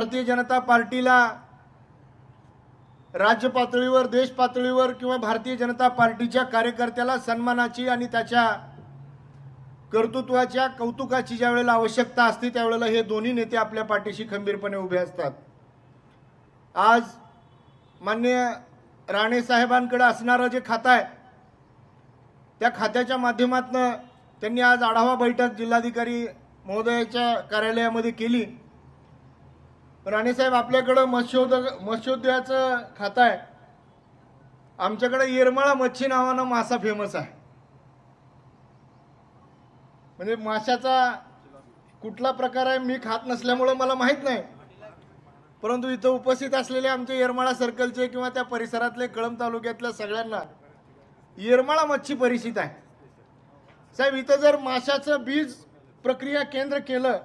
भारतीय जनता पार्टीला राज्य पातळीवर, देश पातळीवर किंवा भारतीय जनता पार्टीच्या कार्यकर्त्याला सन्मानाची आणि त्याच्या कर्तृत्वाच्या कौतुकाची ज्यावेळेला आवश्यकता असते त्यावेळेला हे दोन्ही नेते आपल्या पाठीशी खंबीरपणे उभे असतात। आज माननीय राणे साहेबांकडे असणारं जे खातं आहे त्या खात्याच्या माध्यमातून त्यांनी आज आढावा बैठक जिल्हाधिकारी महोदयाच्या कार्यालयामध्ये केली। राणे साहेब, आपल्याकडे मत्स्योद्योगाचं खातं आहे, आमच्याकडे येरमाळा मच्छी नावानं मासा फेमस आहे। म्हणजे माशाचा कुठला प्रकार आहे मी खात नसल्यामुळे मला माहित नाही, परंतु इथं उपस्थित असलेले आमचे येरमाळा सर्कलचे किंवा त्या परिसरातले कळंब तालुक्यातल्या सगळ्यांना येरमाळा मच्छी परिचित आहे। साहेब, इथं जर माशाचं बीज प्रक्रिया केंद्र केलं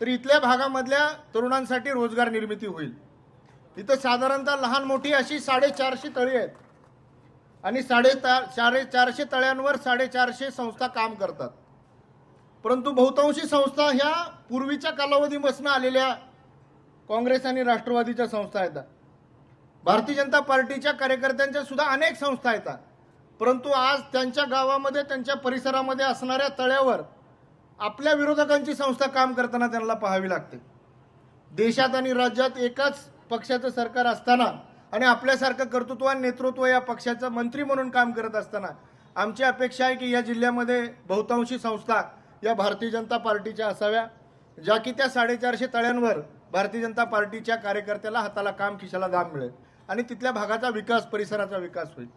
तर इथल्या भागामधल्या तरुणांसाठी रोजगार निर्मिती होईल। इथं साधारणतः लहान मोठी अशी 450 तळी आहेत आणि 450 तळ्यांवर 450 संस्था काम करतात, परंतु बहुतांशी संस्था ह्या पूर्वीच्या कालावधीपासून आलेल्या काँग्रेस आणि राष्ट्रवादीच्या संस्था आहेत। भारतीय जनता पार्टीच्या कार्यकर्त्यांच्या सुद्धा अनेक संस्था आहेत, परंतु आज त्यांच्या गावामध्ये, त्यांच्या परिसरामध्ये असणाऱ्या तळ्यावर आपल्या विरोधकांची संस्था काम करताना त्यांना पाहावी लागते। देशात आणि राज्यात एकाच पक्षाचं सरकार असताना आणि आपल्यासारखं कर्तृत्वान नेतृत्व या पक्षाचं मंत्री म्हणून काम करत असताना आमची अपेक्षा आहे की या जिल्ह्यामध्ये बहुतांशी संस्था या भारतीय जनता पार्टीच्या असाव्या, ज्या की त्या 450 तळ्यांवर भारतीय जनता पार्टीच्या कार्यकर्त्याला हाताला काम, खिशाला दाम मिळेल आणि तिथल्या भागाचा विकास, परिसराचा विकास होईल।